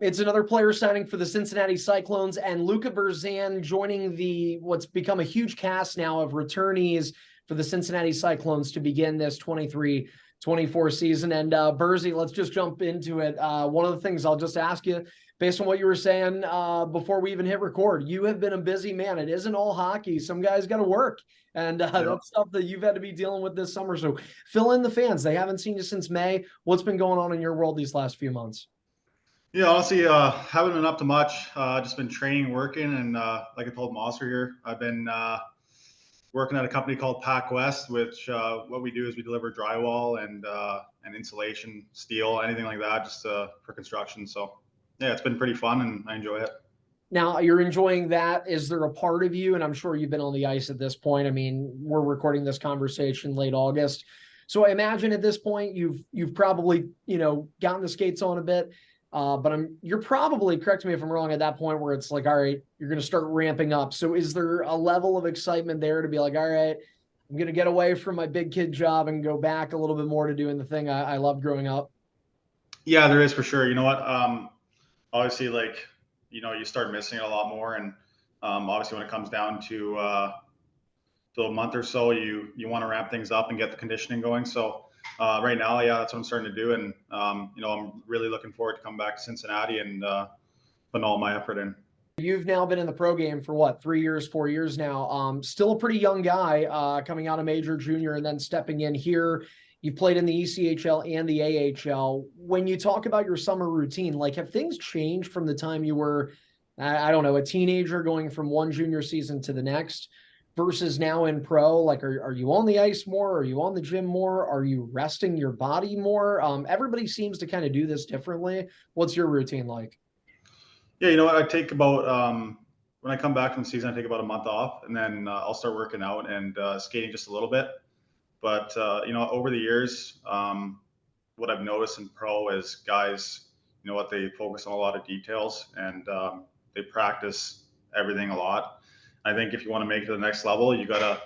It's another player signing for the Cincinnati Cyclones, and Luka Burzan joining the what's become a huge cast now of returnees for the Cincinnati Cyclones to begin this 23-24 season. And Burzy, let's just jump into it. One of the things I'll just ask you, based on what you were saying before we even hit record, you have been a busy man. It isn't all hockey. Some guys got to work. And that's stuff that you've had to be dealing with this summer. So fill in the fans. They haven't seen you since May. What's been going on in your world these last few months? Yeah, honestly, haven't been up to much. Just been training, working, and like I told Monster here, I've been working at a company called Pac West, which what we do is we deliver drywall and insulation, steel, anything like that, just for construction. So yeah, it's been pretty fun, and I enjoy it. Now you're enjoying that. Is there a part of you, and I'm sure you've been on the ice at this point. I mean, we're recording this conversation late August. So I imagine at this point you've probably, gotten the skates on a bit. But you're probably, correct me if I'm wrong, at that point where it's like, all right, you're going to start ramping up. So is there a level of excitement there to be like, all right, I'm going to get away from my big kid job and go back a little bit more to doing the thing I loved growing up? Yeah, there is for sure. You know what? Obviously, like you start missing it a lot more, and obviously when it comes down to a month or so, you want to ramp things up and get the conditioning going. So right now, yeah, that's what I'm starting to do, and I'm really looking forward to coming back to Cincinnati and putting all my effort in. You've now been in the pro game for what, 3 years, 4 years now. Still a pretty young guy, coming out of major, junior, and then stepping in here. You've played in the ECHL and the AHL. When you talk about your summer routine, like, have things changed from the time you were, I don't know, a teenager going from one junior season to the next versus now in pro? Like, are you on the ice more? Are you on the gym more? Are you resting your body more? Everybody seems to kind of do this differently. What's your routine like? Yeah, you know what? I take about when I come back from the season, I take about a month off, and then I'll start working out and skating just a little bit. But over the years, what I've noticed in pro is guys, they focus on a lot of details, and they practice everything a lot. I think if you want to make it to the next level, you gotta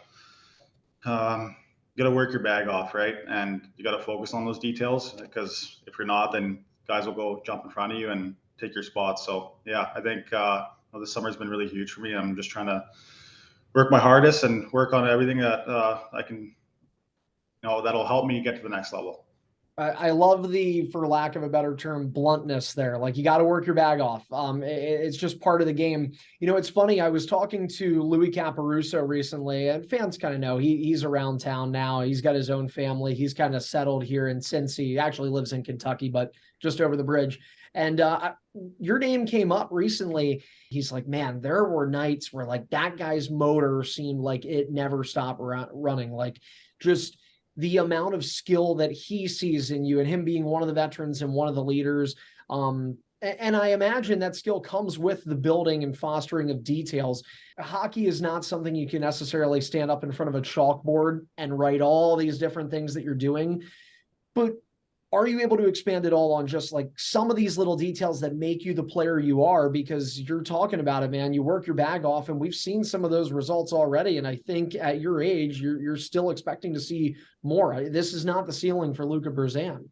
work your bag off, right? And you gotta focus on those details, because if you're not, then guys will go jump in front of you and take your spot. So yeah, I think this summer has been really huge for me. I'm just trying to work my hardest and work on everything that I can, that'll help me get to the next level. I love the, for lack of a better term, bluntness there. Like, you got to work your bag off. It's just part of the game. It's funny. I was talking to Louis Caparuso recently, and fans kind of know he's around town now. He's got his own family. He's kind of settled here in Cincy. He actually lives in Kentucky, but just over the bridge. And your name came up recently. He's like, man, there were nights where like that guy's motor seemed like it never stopped running. Like, just the amount of skill that he sees in you, and him being one of the veterans and one of the leaders. And I imagine that skill comes with the building and fostering of details. Hockey is not something you can necessarily stand up in front of a chalkboard and write all these different things that you're doing. But are you able to expand it all on just like some of these little details that make you the player you are? Because you're talking about it, man. You work your bag off, and we've seen some of those results already. And I think at your age, you're still expecting to see more. This is not the ceiling for Luka Burzan.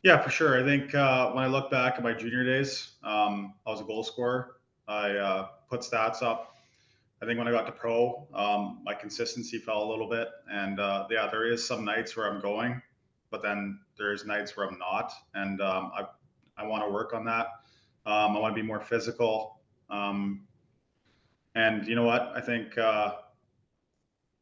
Yeah, for sure. I think when I look back at my junior days, I was a goal scorer. I put stats up. I think when I got to pro, my consistency fell a little bit. And yeah, there is some nights where I'm going, but then there's nights where I'm not. And I want to work on that. I want to be more physical. And you know what? I think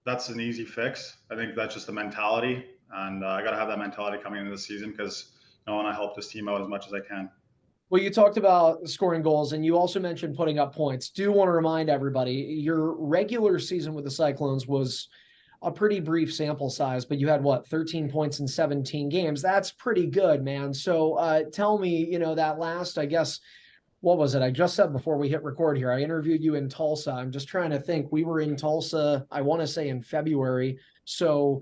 that's an easy fix. I think that's just the mentality. And I got to have that mentality coming into the season, because I want to help this team out as much as I can. Well, you talked about scoring goals, and you also mentioned putting up points. Do want to remind everybody, your regular season with the Cyclones was a pretty brief sample size, but you had what, 13 points in 17 games. That's pretty good, man. So tell me, that last, I guess, what was it? I just said before we hit record here, I interviewed you in Tulsa. I'm just trying to think. We were in Tulsa, I want to say in February. So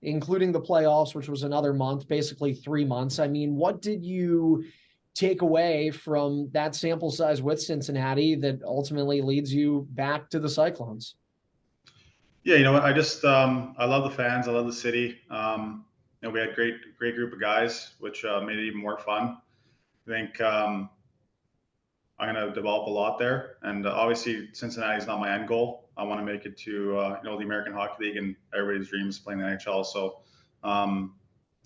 including the playoffs, which was another month, basically 3 months. I mean, what did you take away from that sample size with Cincinnati that ultimately leads you back to the Cyclones? Yeah, you know what? I just I love the fans. I love the city. We had great group of guys, which made it even more fun. I think I'm going to develop a lot there. And obviously, Cincinnati is not my end goal. I want to make it to the American Hockey League, and everybody's dream is playing the NHL. So, I'm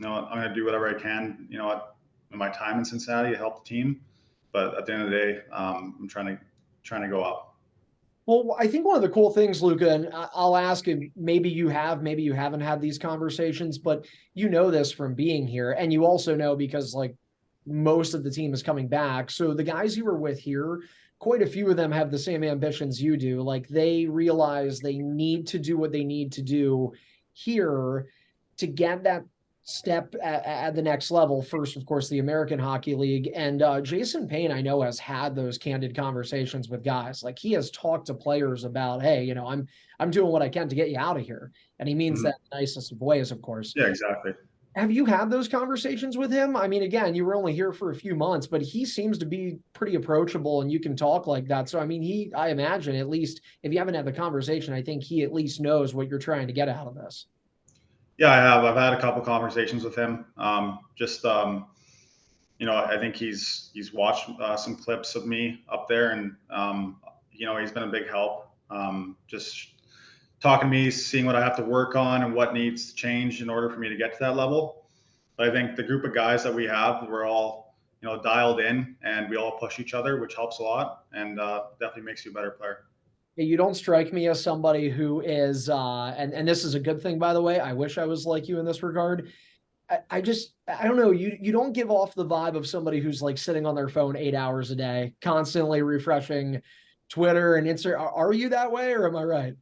going to do whatever I can, in my time in Cincinnati to help the team. But at the end of the day, I'm trying to go up. Well, I think one of the cool things, Luka, and I'll ask if maybe you have, maybe you haven't had these conversations, but you know this from being here. And you also know because like most of the team is coming back. So the guys you were with here, quite a few of them have the same ambitions you do. Like they realize they need to do what they need to do here to get that step at the next level. First, of course, the American Hockey League. And Jason Payne, I know, has had those candid conversations with guys. Like he has talked to players about, hey, I'm doing what I can to get you out of here. And he means that in the nicest of ways, of course. Yeah, exactly. Have you had those conversations with him? I mean, again, you were only here for a few months, but he seems to be pretty approachable and you can talk like that. So, I mean, I imagine, at least if you haven't had the conversation, I think he at least knows what you're trying to get out of this. Yeah, I have. I've had a couple conversations with him. I think he's watched some clips of me up there, and he's been a big help. Just talking to me, seeing what I have to work on and what needs to change in order for me to get to that level. But I think the group of guys that we have, we're all dialed in, and we all push each other, which helps a lot, and definitely makes you a better player. You don't strike me as somebody who is, and this is a good thing, by the way. I wish I was like you in this regard. I don't know. You don't give off the vibe of somebody who's like sitting on their phone 8 hours a day, constantly refreshing Twitter and Instagram. Are you that way, or am I right?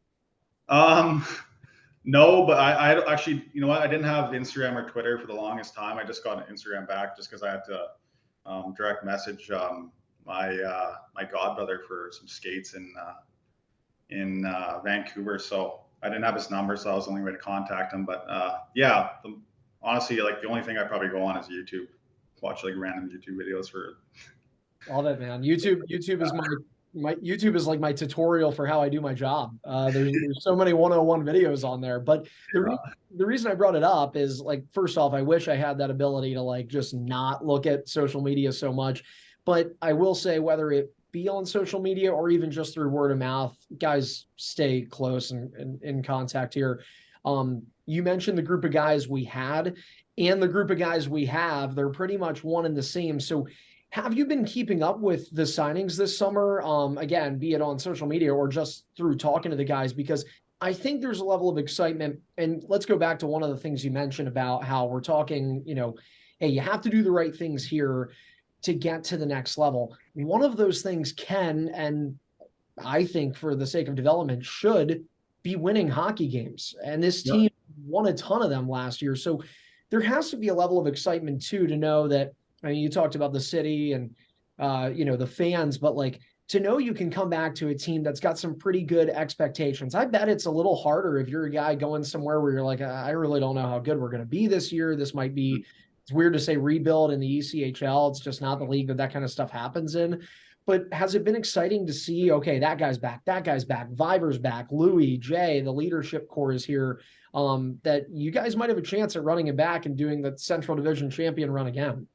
No, but I actually, you know what? I didn't have Instagram or Twitter for the longest time. I just got Instagram back just because I had to direct message my godbrother for some skates in Vancouver. So I didn't have his number, so that was the only way to contact him. But honestly, like the only thing I probably go on is YouTube, watch like random YouTube videos for. Love it, man. YouTube is my YouTube is like my tutorial for how I do my job. There's so many 101 videos on there. But the reason I brought it up is like, first off, I wish I had that ability to like just not look at social media so much. But I will say, whether it be on social media or even just through word of mouth, guys, stay close and in contact here. You mentioned the group of guys we had and the group of guys we have. They're pretty much one and the same. So have you been keeping up with the signings this summer? Again, be it on social media or just through talking to the guys, because I think there's a level of excitement. And let's go back to one of the things you mentioned about how we're talking, hey, you have to do the right things here to get to the next level. One of those things can, and I think for the sake of development, should be winning hockey games. And this team won a ton of them last year. So there has to be a level of excitement too, to know that, I mean, you talked about the city and, the fans, but like to know you can come back to a team that's got some pretty good expectations. I bet it's a little harder if you're a guy going somewhere where you're like, I really don't know how good we're going to be this year. This might be, it's weird to say rebuild in the ECHL. It's just not the league that kind of stuff happens in. But has it been exciting to see, okay, that guy's back, Viver's back, Louis, Jay, the leadership core is here, that you guys might have a chance at running it back and doing the Central Division champion run again?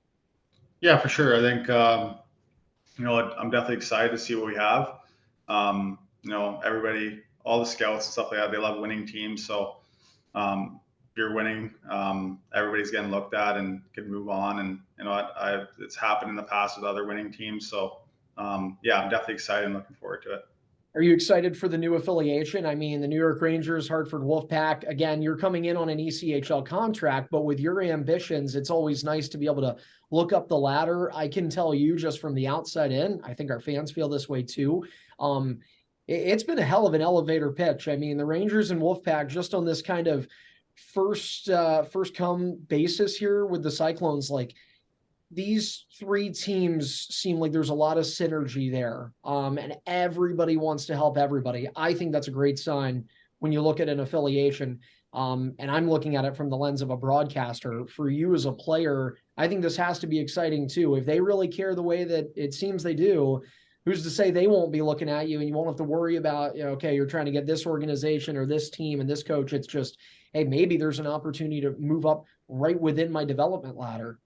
Yeah, for sure. I think, I'm definitely excited to see what we have. Everybody, all the scouts and stuff like that, they love winning teams. So if you're winning, everybody's getting looked at and can move on. And, it's happened in the past with other winning teams. So, I'm definitely excited and looking forward to it. Are you excited for the new affiliation? I mean, the New York Rangers, Hartford Wolfpack, again, you're coming in on an ECHL contract, but with your ambitions, it's always nice to be able to look up the ladder. I can tell you just from the outside in, I think our fans feel this way too. It's been a hell of an elevator pitch. I mean, the Rangers and Wolfpack just on this kind of first come basis here with the Cyclones, like, these three teams seem like there's a lot of synergy there. And everybody wants to help everybody. I think that's a great sign when you look at an affiliation. And I'm looking at it from the lens of a broadcaster. For you as a player, I think this has to be exciting too. If they really care the way that it seems they do, who's to say they won't be looking at you and you won't have to worry about, okay, you're trying to get this organization or this team and this coach. It's just, hey, maybe there's an opportunity to move up right within my development ladder.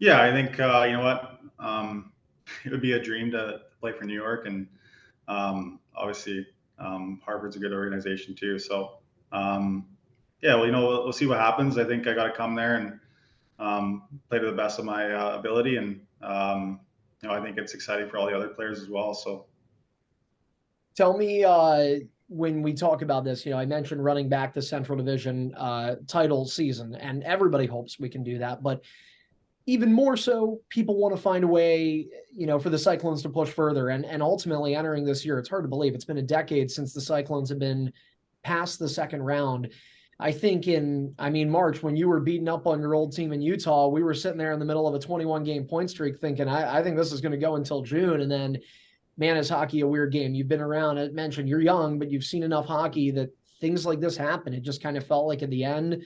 Yeah, I think it would be a dream to play for New York, and obviously Harvard's a good organization too. So yeah, well, we'll see what happens. I think I got to come there and play to the best of my ability, and I think it's exciting for all the other players as well. So Tell me, when we talk about this, I mentioned running back the Central Division title season, and everybody hopes we can do that. But even more so, people want to find a way, for the Cyclones to push further. And ultimately entering this year, it's hard to believe it's been a decade since the Cyclones have been past the second round. I think March, when you were beating up on your old team in Utah, we were sitting there in the middle of a 21 game point streak thinking, I think this is going to go until June. And then, man, is hockey a weird game? You've been around, I mentioned you're young, but you've seen enough hockey that things like this happen. It just kind of felt like at the end,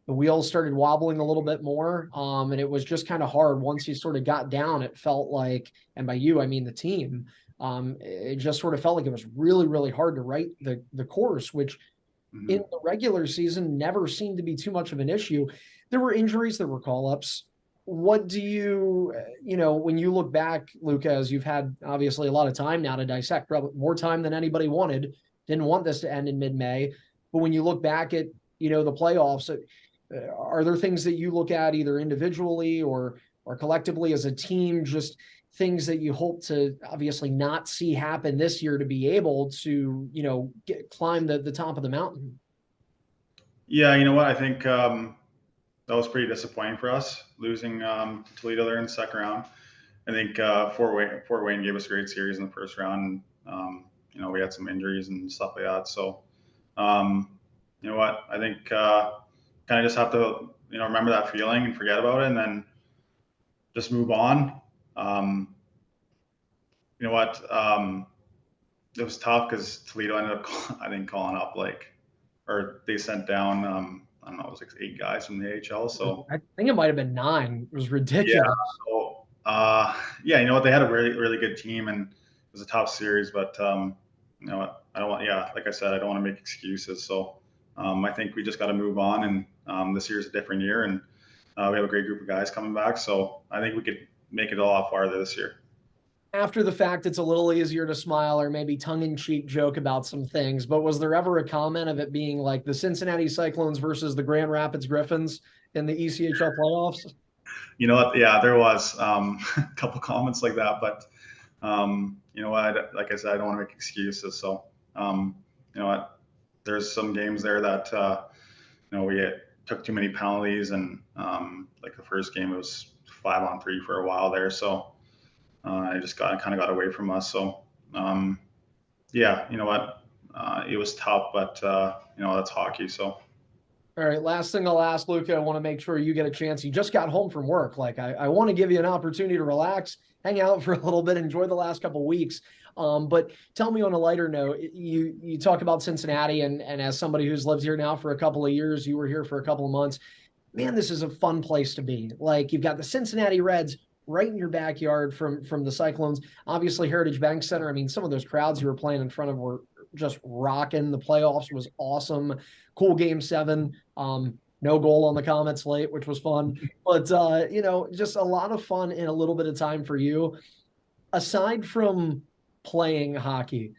the wheels started wobbling a little bit more. And it was just kind of hard once you sort of got down. It felt like, and by you, I mean the team, it just sort of felt like it was really, really hard to write the course, which in the regular season never seemed to be too much of an issue. There were injuries, there were call-ups. What do you, when you look back, Luka, as you've had obviously a lot of time now to dissect, probably more time than anybody wanted, didn't want this to end in mid-May. But when you look back at, the playoffs, are there things that you look at either individually or collectively as a team, just things that you hope to obviously not see happen this year to be able to, climb the top of the mountain? Yeah, you know what? I think that was pretty disappointing for us, losing Toledo there in the second round. I think Fort Wayne gave us a great series in the first round. We had some injuries and stuff like that. So, you know what? I think kind of just have to, remember that feeling and forget about it, and then just move on. You know what? It was tough because Toledo ended up, I think, calling up or they sent down, I don't know, it was like 8 guys from the AHL. So I think it might have been 9. It was ridiculous. Yeah. So, yeah, you know what? They had a really, really good team, and it was a tough series. But you know what? I don't want. Yeah, like I said, I don't want to make excuses. So I think we just got to move on. And this year's a different year, and we have a great group of guys coming back. So I think we could make it a lot farther this year. After the fact, it's a little easier to smile or maybe tongue-in-cheek joke about some things. But was there ever a comment of it being like the Cincinnati Cyclones versus the Grand Rapids Griffins in the ECHL playoffs? You know what? Yeah, there was a couple comments like that, but you know what? Like I said, I don't want to make excuses. So you know what? There's some games there that we took too many penalties, and like the first game, it was 5-on-3 for a while there. So I just kind of got away from us. So yeah, you know what? It was tough, but that's hockey. So. All right, last thing I'll ask, Luka, I want to make sure you get a chance. You just got home from work. I want to give you an opportunity to relax, hang out for a little bit, enjoy the last couple of weeks. But tell me on a lighter note, you talk about Cincinnati, and as somebody who's lived here now for a couple of years, you were here for a couple of months. Man, this is a fun place to be. Like, you've got the Cincinnati Reds right in your backyard from the Cyclones. Obviously, Heritage Bank Center. I mean, some of those crowds you were playing in front of were just rocking. The playoffs was awesome. Cool game 7. No goal on the Comet slate, which was fun. But just a lot of fun in a little bit of time for you. Aside from playing hockey,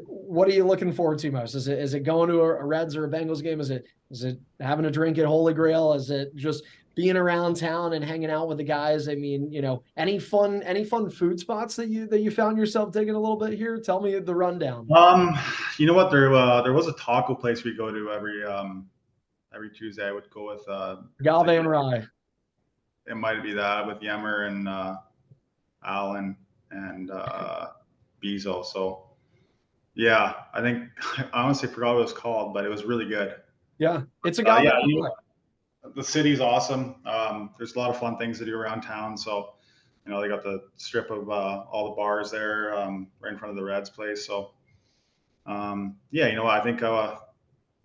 what are you looking forward to most? Is it going to a Reds or a Bengals game? Is it having a drink at Holy Grail? Is it just being around town and hanging out with the guys? I mean, any fun food spots that you found yourself digging a little bit here? Tell me the rundown. You know what? There was a taco place we go to every Tuesday. I would go with Galve and Rye. It might be that with Yemmer and Allen and Bezo. So yeah, I think I honestly forgot what it was called, but it was really good. Yeah, it's a Galve. The city's awesome. There's a lot of fun things to do around town. So, they got the strip of all the bars there right in front of the Reds place. So, yeah, I think I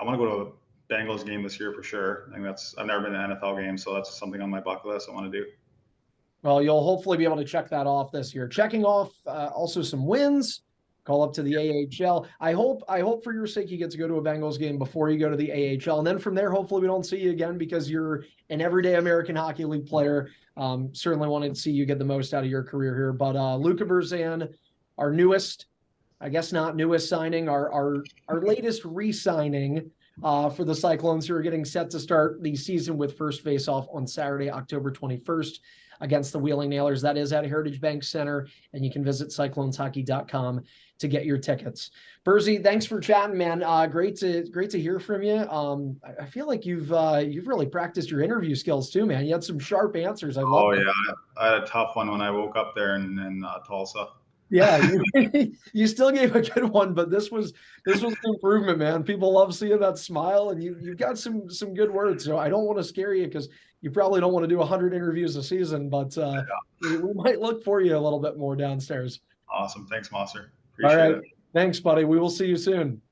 want to go to a Bengals game this year for sure. I think I've never been to an NFL game, so that's something on my bucket list I want to do. Well, you'll hopefully be able to check that off this year. Checking off also some wins, call up to the AHL. I hope for your sake you get to go to a Bengals game before you go to the AHL. And then from there, hopefully we don't see you again because you're an everyday American Hockey League player. Certainly wanted to see you get the most out of your career here. But Luka Burzan, our newest, I guess not newest signing, our latest re-signing for the Cyclones, who are getting set to start the season with first face-off on Saturday, October 21st against the Wheeling Nailers. That is at Heritage Bank Center, and you can visit cycloneshockey.com to get your tickets. Burzy, thanks for chatting, man. Great to hear from you. I feel like you've really practiced your interview skills too, man. You had some sharp answers. I love it. Yeah, I had a tough one when I woke up there in Tulsa. Yeah, you still gave a good one, but this was an improvement, man. People love seeing that smile, and you've got some good words. So I don't want to scare you because you probably don't want to do 100 interviews a season, but we might look for you a little bit more downstairs. Awesome. Thanks, Monster. All right. Thanks, buddy. We will see you soon.